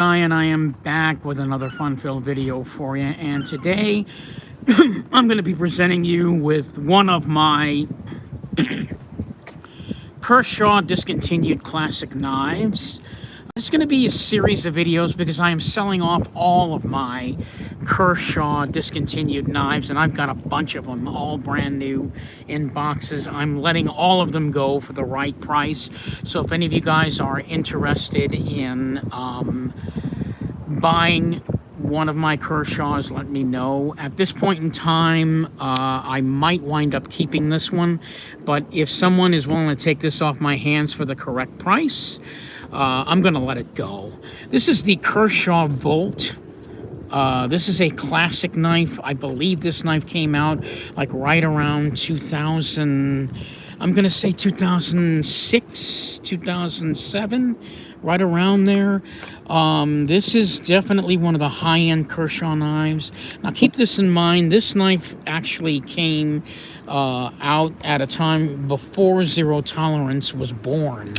And I am back with another fun-filled video for you. And today, I'm going to be presenting you with one of my Kershaw discontinued classic knives. This is going to be a series of videos because I am selling off all of my Kershaw discontinued knives, and I've got a bunch of them, all brand new in boxes. I'm letting all of them go for the right price. So if any of you guys are interested in buying one of my Kershaws, let me know. At this point in time, I might wind up keeping this one, but if someone is willing to take this off my hands for the correct price, I'm going to let it go. This is the Kershaw Volt. This is a classic knife. I believe this knife came out like right around 2000, I'm going to say 2006, 2007, right around there. This is definitely one of the high-end Kershaw knives. Now keep this in mind, this knife actually came out at a time before zero tolerance was born.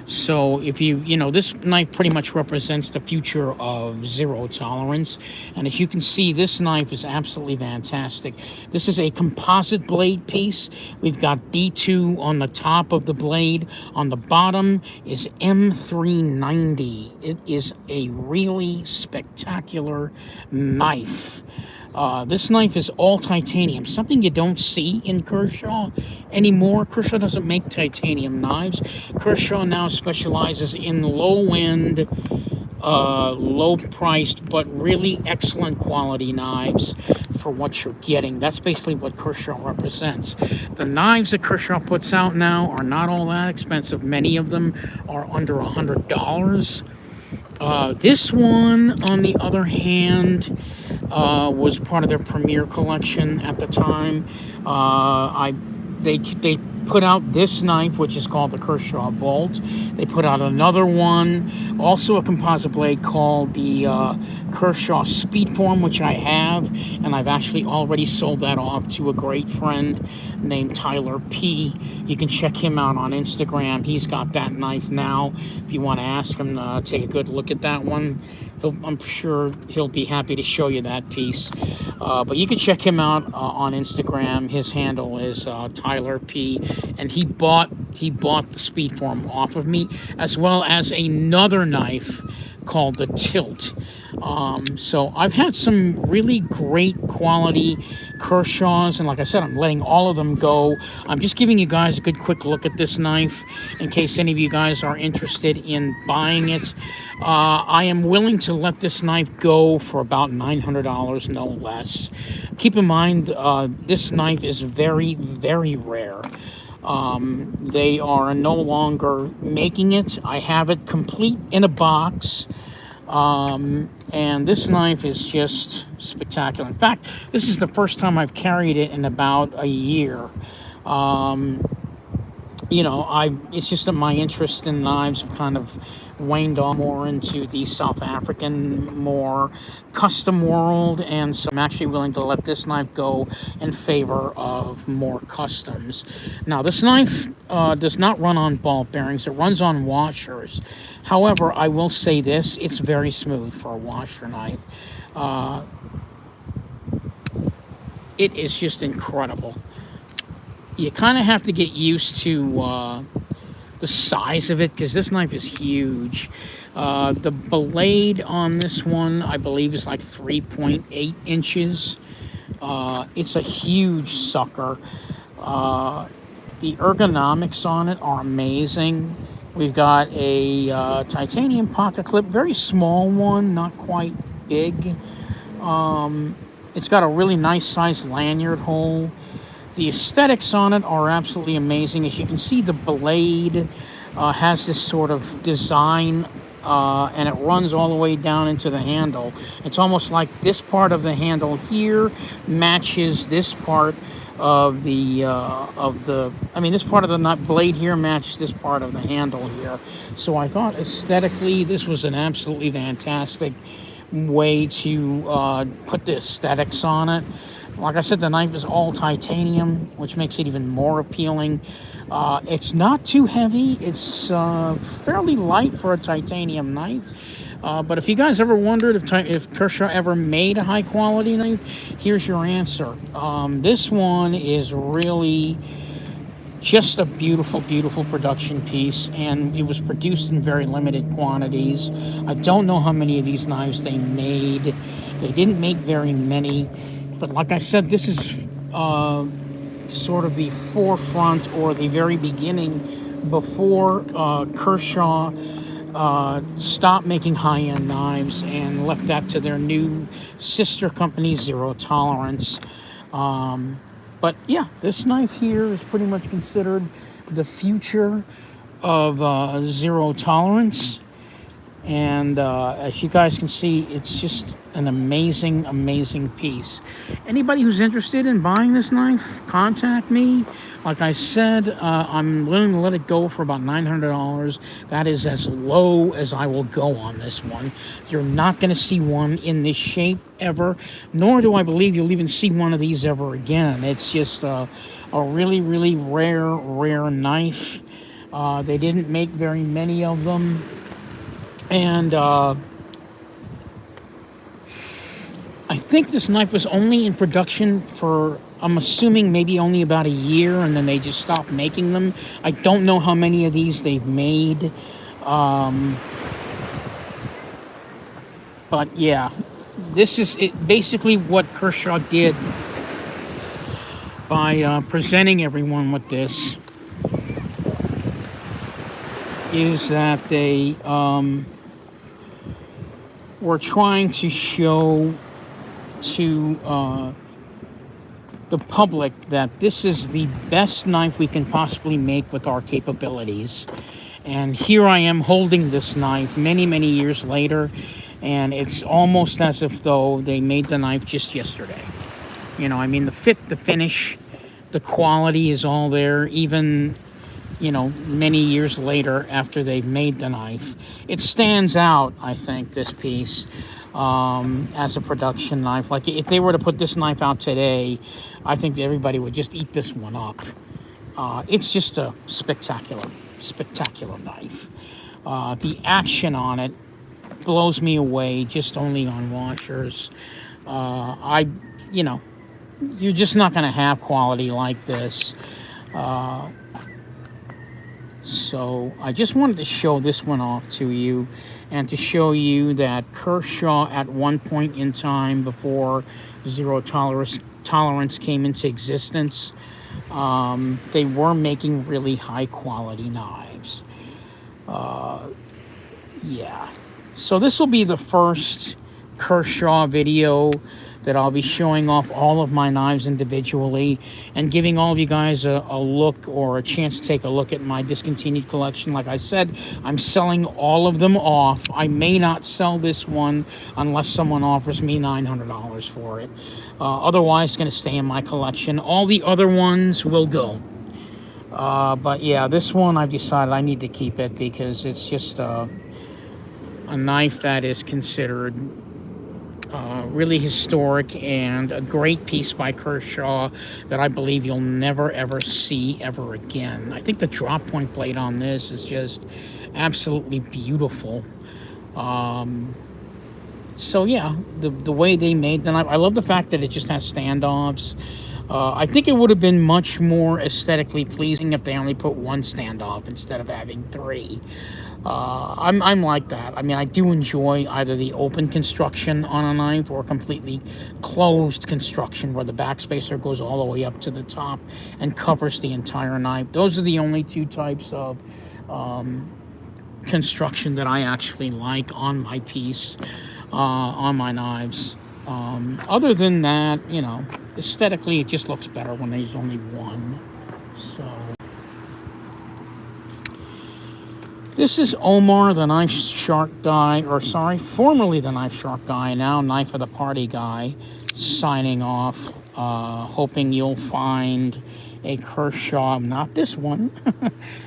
So if you know, this knife pretty much represents the future of zero tolerance. And as you can see, this knife is absolutely fantastic. This is a composite blade piece. We've got D2 on the top of the blade. On the bottom is M390. It is a really spectacular knife. This knife is all titanium, something you don't see in Kershaw anymore. Kershaw doesn't make titanium knives. Kershaw now specializes in low-end, low-priced, but really excellent quality knives for what you're getting. That's basically what Kershaw represents. The knives that Kershaw puts out now are not all that expensive. Many of them are under $100. This one, on the other hand, was part of their premier collection at the time. They put out this knife, which is called the Kershaw Volt. They put out another one, also a composite blade, called the Kershaw Speedform, which I have, and I've actually already sold that off to a great friend named Tyler P. You can check him out on Instagram. He's got that knife now. If you want to ask him to take a good look at that one, I'm sure he'll be happy to show you that piece. But you can check him out on Instagram. His handle is Tyler P. And he bought the Speedform off of me, as well as another knife called the Tilt. So I've had some really great quality Kershaws, and like I said, I'm letting all of them go. I'm just giving you guys a good quick look at this knife in case any of you guys are interested in buying it. I am willing to let this knife go for about $900, no less. Keep in mind, this knife is very, very rare. They are no longer making it. I have it complete in a box. And this knife is just spectacular. In fact, this is the first time I've carried it in about a year. You know, it's just that my interest in knives have kind of waned on more into the South African, more custom world, and so I'm actually willing to let this knife go in favor of more customs. Now, this knife does not run on ball bearings. It runs on washers. However, I will say this, it's very smooth for a washer knife. It is just incredible. You kind of have to get used to the size of it, because this knife is huge. The blade on this one, I believe, is like 3.8 inches. It's a huge sucker. The ergonomics on it are amazing. We've got a titanium pocket clip, very small one, not quite big. It's got a really nice sized lanyard hole. The aesthetics on it are absolutely amazing. As you can see, the blade has this sort of design, and it runs all the way down into the handle. It's almost like this part of the handle here matches this part of the this part of the blade here matches this part of the handle here. So I thought aesthetically this was an absolutely fantastic way to put the aesthetics on it. Like I said, the knife is all titanium, which makes it even more appealing. It's not too heavy. It's fairly light for a titanium knife. But if you guys ever wondered if Kershaw ever made a high quality knife, here's your answer. This one is really just a beautiful, beautiful production piece, and it was produced in very limited quantities. I don't know how many of these knives they made. They didn't make very many, but like I said, this is sort of the forefront or the very beginning before Kershaw stopped making high-end knives and left that to their new sister company, Zero Tolerance. But yeah, this knife here is pretty much considered the future of Zero Tolerance. And as you guys can see, it's just an amazing, amazing piece. Anybody who's interested in buying this knife, contact me. Like I said, I'm willing to let it go for about $900. That is as low as I will go on this one. You're not going to see one in this shape ever, nor do I believe you'll even see one of these ever again. It's just a really, really rare knife. They didn't make very many of them. And I think this knife was only in production for, I'm assuming, maybe only about a year, and then they just stopped making them. I don't know how many of these they've made. But yeah, this is basically what Kershaw did by presenting everyone with this, is that they were trying to show to the public that this is the best knife we can possibly make with our capabilities. And here I am holding this knife many, many years later, and it's almost as if though they made the knife just yesterday. You know, I mean, the fit, the finish, the quality is all there, even, you know, many years later after they've made the knife. It stands out, I think, this piece, as a production knife. Like, if they were to put this knife out today, I think everybody would just eat this one up. It's just a spectacular knife. The action on it blows me away, just only on washers. You know, you're just not going to have quality like this. So I just wanted to show this one off to you, and to show you that Kershaw, at one point in time before Zero Tolerance came into existence, they were making really high quality knives. Yeah. So this will be the first Kershaw video that I'll be showing off all of my knives individually and giving all of you guys a look, or a chance to take a look at my discontinued collection. Like I said, I'm selling all of them off. I may not sell this one unless someone offers me $900 for it. Otherwise, it's going to stay in my collection. All the other ones will go. But yeah, this one I've decided I need to keep it because it's just a knife that is considered really historic, and a great piece by Kershaw that I believe you'll never ever see ever again. I think the drop point blade on this is just absolutely beautiful. So yeah, the way they made the knife, I love the fact that it just has standoffs. I think it would have been much more aesthetically pleasing if they only put one standoff instead of having three. I'm like that. I mean, I do enjoy either the open construction on a knife or completely closed construction where the backspacer goes all the way up to the top and covers the entire knife. Those are the only two types of construction that I actually like on my piece, on my knives. Other than that, you know, aesthetically it just looks better when there's only one. So this is Omar, the Knife Shark guy, or sorry, formerly the Knife Shark guy, now Knife of the Party guy, signing off, hoping you'll find a Kershaw, not this one,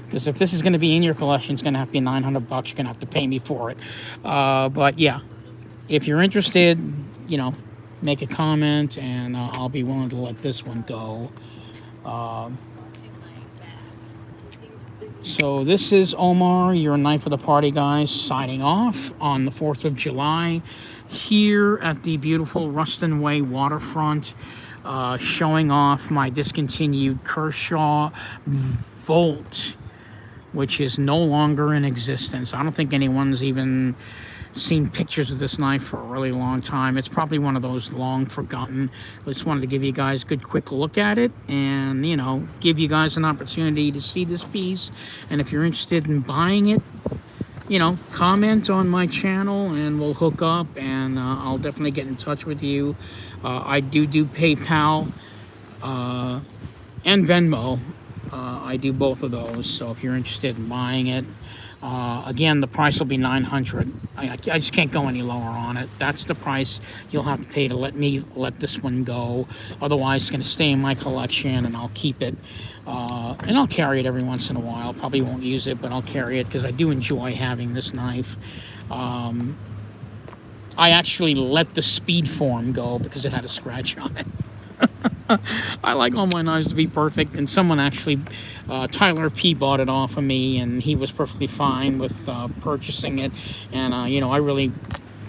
because if this is going to be in your collection, it's going to have to be $900. You're going to have to pay me for it. But yeah, if you're interested, you know, make a comment, and I'll be willing to let this one go. So this is Omar, your Knife of the Party guys, signing off on the 4th of July here at the beautiful Ruston Way waterfront, showing off my discontinued Kershaw Volt, which is no longer in existence. I don't think anyone's even seen pictures of this knife for a really long time. It's probably one of those long forgotten. I just wanted to give you guys a good quick look at it and, you know, give you guys an opportunity to see this piece. And if you're interested in buying it, you know, comment on my channel and we'll hook up, and I'll definitely get in touch with you. I do PayPal and Venmo. I do both of those, so if you're interested in buying it, again, the price will be $900. I just can't go any lower on it. That's the price you'll have to pay to let me let this one go. Otherwise, it's going to stay in my collection, and I'll keep it. And I'll carry it every once in a while. Probably won't use it, but I'll carry it because I do enjoy having this knife. I actually let the speed form go because it had a scratch on it. I like all my knives to be perfect, and someone actually, Tyler P, bought it off of me, and he was perfectly fine with purchasing it. And you know, I really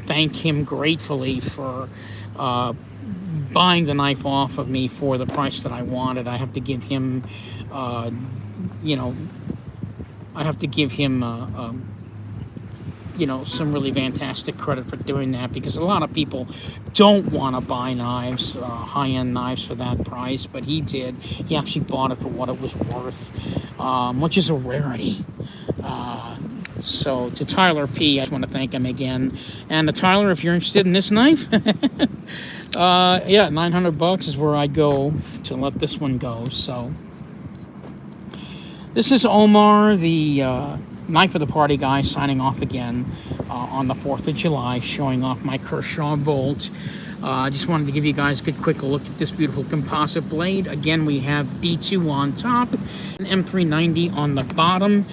thank him gratefully for buying the knife off of me for the price that I wanted. I have to give him, you know, I have to give him you know, some really fantastic credit for doing that, because a lot of people don't want to buy knives, high-end knives for that price, but he did. He actually bought it for what it was worth, which is a rarity. So to Tyler P, I just want to thank him again. And to Tyler, if you're interested in this knife, yeah, $900 is where I'd go to let this one go. So this is Omar, the Knife of the Party guy, signing off again on the 4th of July, showing off my Kershaw Volt. I just wanted to give you guys a good quick look at this beautiful composite blade. Again, we have D2 on top, and M390 on the bottom.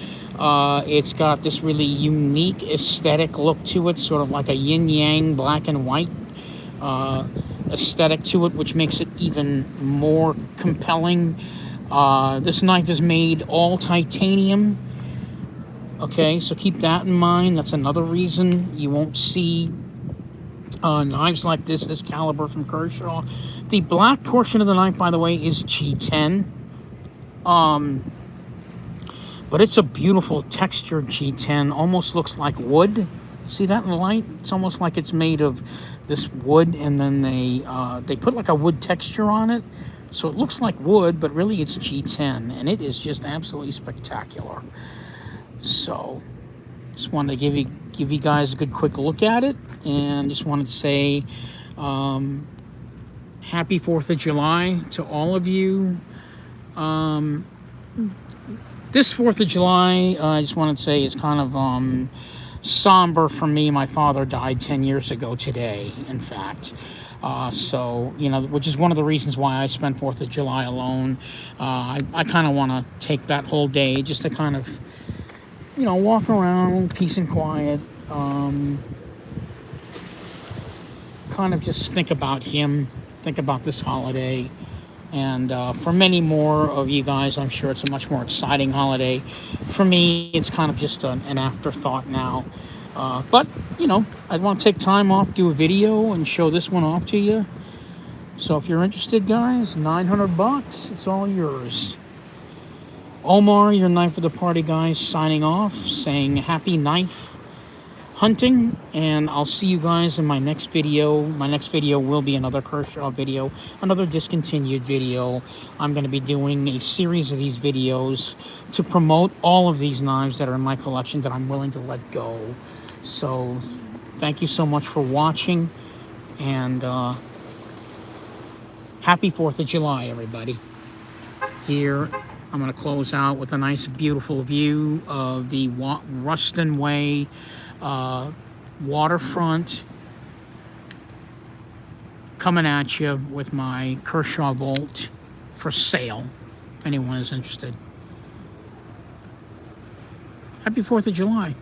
It's got this really unique aesthetic look to it, sort of like a yin-yang black and white aesthetic to it, which makes it even more compelling. This knife is made all titanium. Okay, so keep that in mind. That's another reason you won't see knives like this caliber from Kershaw. The black portion of the knife, by the way, is G10. But it's a beautiful textured G10. Almost looks like wood. See that in the light? It's almost like it's made of this wood, and then they put like a wood texture on it. So it looks like wood, but really it's G10, and it is just absolutely spectacular. So just wanted to give you guys a good quick look at it, and just wanted to say happy 4th of July to all of you. This 4th of July, I just wanted to say, is kind of somber for me. My father died 10 years ago today, in fact. So, you know, which is one of the reasons why I spent 4th of July alone. I kind of want to take that whole day just to kind of, you know, walk around, peace and quiet, kind of just think about him, think about this holiday. And for many more of you guys, I'm sure it's a much more exciting holiday. For me, it's kind of just an afterthought now. But, you know, I'd want to take time off, do a video, and show this one off to you. So if you're interested, guys, $900, it's all yours. Omar, your Knife of the Party guys, signing off, saying happy knife hunting, and I'll see you guys in my next video. My next video will be another Kershaw video, another discontinued video. I'm going to be doing a series of these videos to promote all of these knives that are in my collection that I'm willing to let go. So thank you so much for watching, and happy 4th of July, everybody. Here, I'm going to close out with a nice, beautiful view of the Ruston Way waterfront, coming at you with my Kershaw Volt for sale, if anyone is interested. Happy 4th of July.